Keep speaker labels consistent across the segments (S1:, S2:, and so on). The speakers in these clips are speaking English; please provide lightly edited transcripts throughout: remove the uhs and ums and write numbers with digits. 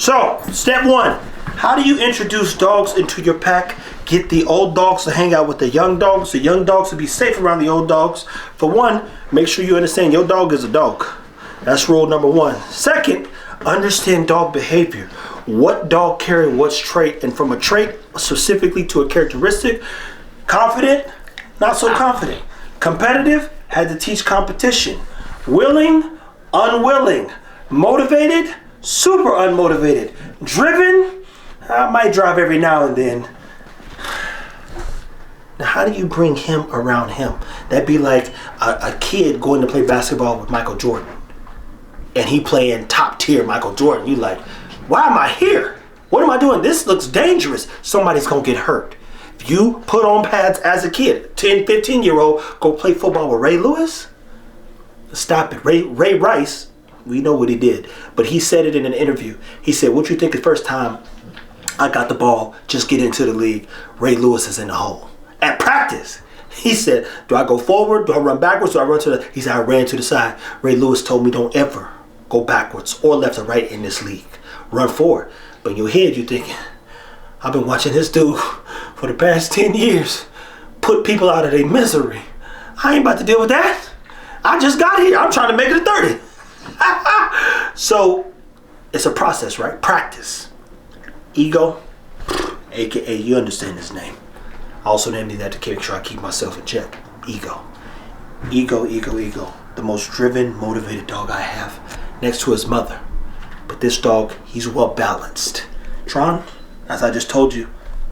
S1: So, step one, how do you introduce dogs into your pack? Get the old dogs to hang out with the young dogs to be safe around the old dogs. For one, make sure you understand your dog is a dog. That's rule number one. Second, understand dog behavior. What dog carry what's trait, and from a trait specifically to a characteristic. Confident, not so confident. Competitive, had to teach competition. Willing, unwilling. Motivated, super unmotivated. Driven, I might drive every now and then. Now, how do you bring him around him? That'd be like a kid going to play basketball with Michael Jordan. And he playing top tier Michael Jordan. You like, why am I here? What am I doing? This looks dangerous. Somebody's going to get hurt. If you put on pads as a kid, 10, 15-year-old, go play football with Ray Lewis? Stop it. Ray Rice, we know what he did. But he said it in an interview. He said, what you think the first time I got the ball, just get into the league, Ray Lewis is in the hole. At practice, he said, do I go forward? Do I run backwards? Do I run to the... He said, I ran to the side. Ray Lewis told me don't ever go backwards or left or right in this league. Run forward. But in your head, you're thinking, I've been watching this dude for the past 10 years put people out of their misery. I ain't about to deal with that. I just got here. I'm trying to make it to 30. So it's a process, right? Practice. Ego, aka you understand his name. I also named that to make sure I keep myself in check. Ego. Ego. The most driven, motivated dog I have, next to his mother. But this dog, he's well balanced. Tron, as I just told you,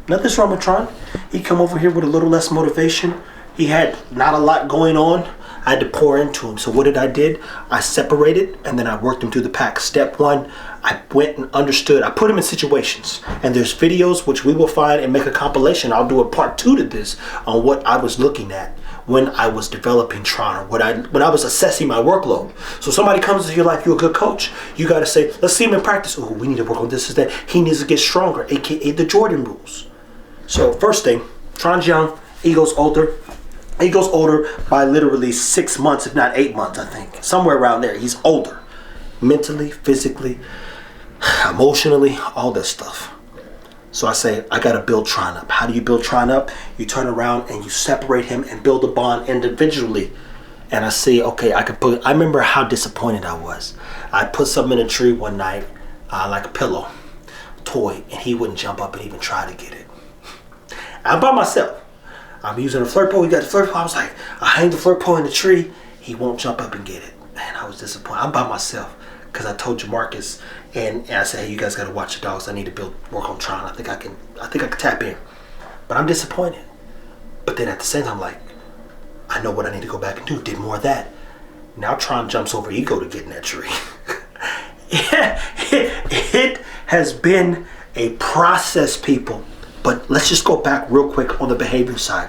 S1: nothing's wrong with Tron. He come over here with a little less motivation. He had not a lot going on. I had to pour into him. So what did? I separated and then I worked him through the pack. Step one, I went and understood. I put him in situations. And there's videos which we will find and make a compilation. I'll do a part 2 to this on what I was looking at when I was developing Tron, or when I was assessing my workload. So somebody comes into your life, you're a good coach. You got to say, let's see him in practice. Oh, we need to work on this, that. He needs to get stronger, aka the Jordan rules. So first thing, Tron's young, Ego's older. He goes older by literally 6 months, if not 8 months, I think. Somewhere around there. He's older. Mentally, physically, emotionally, all this stuff. So I say, I got to build Tron up. How do you build Tron up? You turn around and you separate him and build a bond individually. And I see, okay, I remember how disappointed I was. I put something in a tree one night, like a pillow, toy, and he wouldn't jump up and even try to get it. I'm by myself. I'm using a flirt pole. He got the flirt pole. I was like, I hang the flirt pole in the tree. He won't jump up and get it. Man, I was disappointed. I'm by myself because I told you Marcus, and I said, hey, you guys got to watch the dogs. I need to work on Tron. I think I can tap in. But I'm disappointed. But then at the same time, I'm like, I know what I need to go back and do. Did more of that. Now Tron jumps over Ego to get in that tree. It has been a process, people. But let's just go back real quick on the behavior side.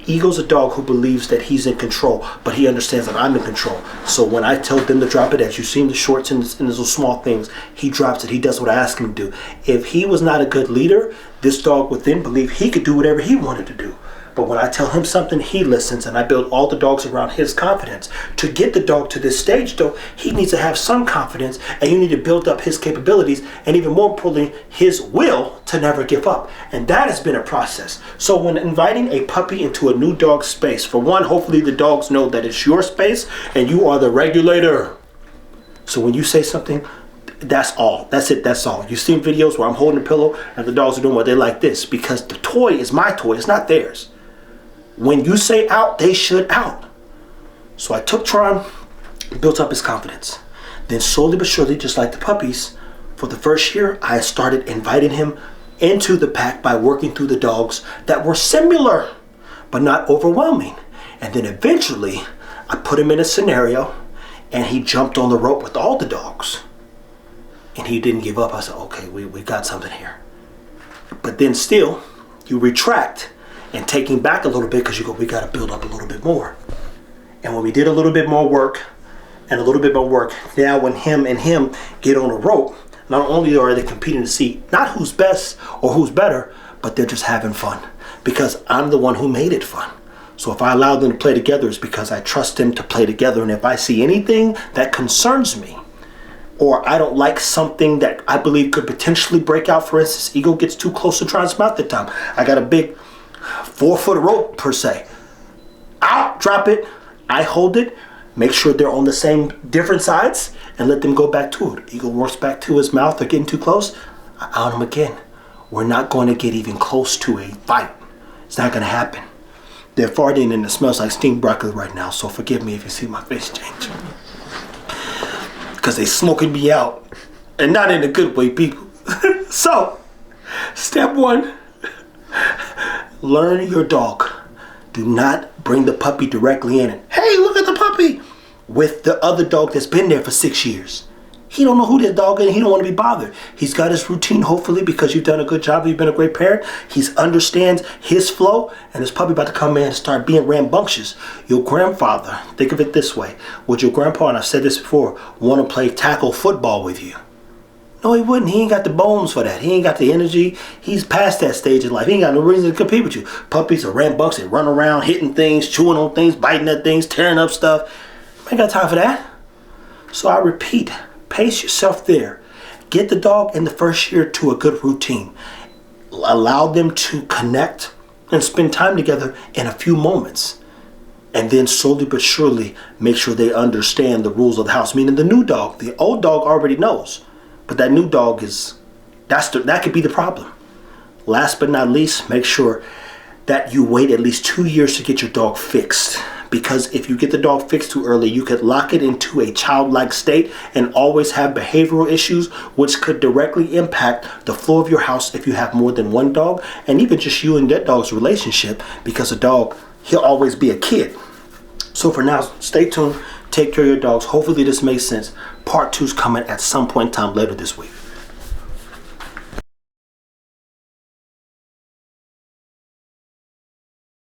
S1: Ego's a dog who believes that he's in control, but he understands that I'm in control. So when I tell them to drop it, as you've seen the shorts and those little small things, he drops it. He does what I ask him to do. If he was not a good leader, this dog would then believe he could do whatever he wanted to do. But when I tell him something, he listens, and I build all the dogs around his confidence. To get the dog to this stage, though, he needs to have some confidence, and you need to build up his capabilities, and even more importantly, his will to never give up. And that has been a process. So when inviting a puppy into a new dog space, for one, hopefully the dogs know that it's your space, and you are the regulator. So when you say something, that's all. That's it. That's all. You've seen videos where I'm holding a pillow, and the dogs are doing what they like this, because the toy is my toy. It's not theirs. When you say out, they should out. So I took Tron, built up his confidence. Then slowly but surely, just like the puppies, for the first year, I started inviting him into the pack by working through the dogs that were similar, but not overwhelming. And then eventually, I put him in a scenario, and he jumped on the rope with all the dogs. And he didn't give up. I said, okay, we got something here. But then still, you retract and taking back a little bit because you go, we got to build up a little bit more. And when we did a little bit more work, now when him and him get on a rope, not only are they competing to see not who's best or who's better, but they're just having fun because I'm the one who made it fun. So if I allow them to play together, it's because I trust them to play together. And if I see anything that concerns me, or I don't like something that I believe could potentially break out. For instance, eagle gets too close to try and mouth that time. I got a big 4-foot rope per se. I'll drop it. I hold it. Make sure they're on the same different sides and let them go back to it. Eagle works back to his mouth. They're getting too close. I out him again. We're not going to get even close to a fight. It's not going to happen. They're farting and it smells like steamed broccoli right now, so forgive me if you see my face change. Because they smoking me out. And not in a good way, people. So, step 1, learn your dog. Do not bring the puppy directly in and, hey, look at the puppy, with the other dog that's been there for 6 years. He don't know who this dog is and he don't want to be bothered. He's got his routine, hopefully, because you've done a good job. You've been a great parent. He understands his flow, and his puppy about to come in and start being rambunctious. Your grandfather, think of it this way. Would your grandpa, and I've said this before, want to play tackle football with you? No, he wouldn't. He ain't got the bones for that. He ain't got the energy. He's past that stage in life. He ain't got no reason to compete with you. Puppies are rambunctious. They run around, hitting things, chewing on things, biting at things, tearing up stuff. I ain't got time for that. So I repeat, pace yourself there. Get the dog in the first year to a good routine. Allow them to connect and spend time together in a few moments. And then slowly but surely make sure they understand the rules of the house. Meaning the new dog. The old dog already knows. But that new dog that could be the problem. Last but not least, make sure that you wait at least 2 years to get your dog fixed. Because if you get the dog fixed too early, you could lock it into a childlike state and always have behavioral issues, which could directly impact the flow of your house if you have more than one dog, and even just you and that dog's relationship, because a dog, he'll always be a kid. So for now, stay tuned. Take care of your dogs. Hopefully this makes sense. Part 2 is coming at some point in time later this week.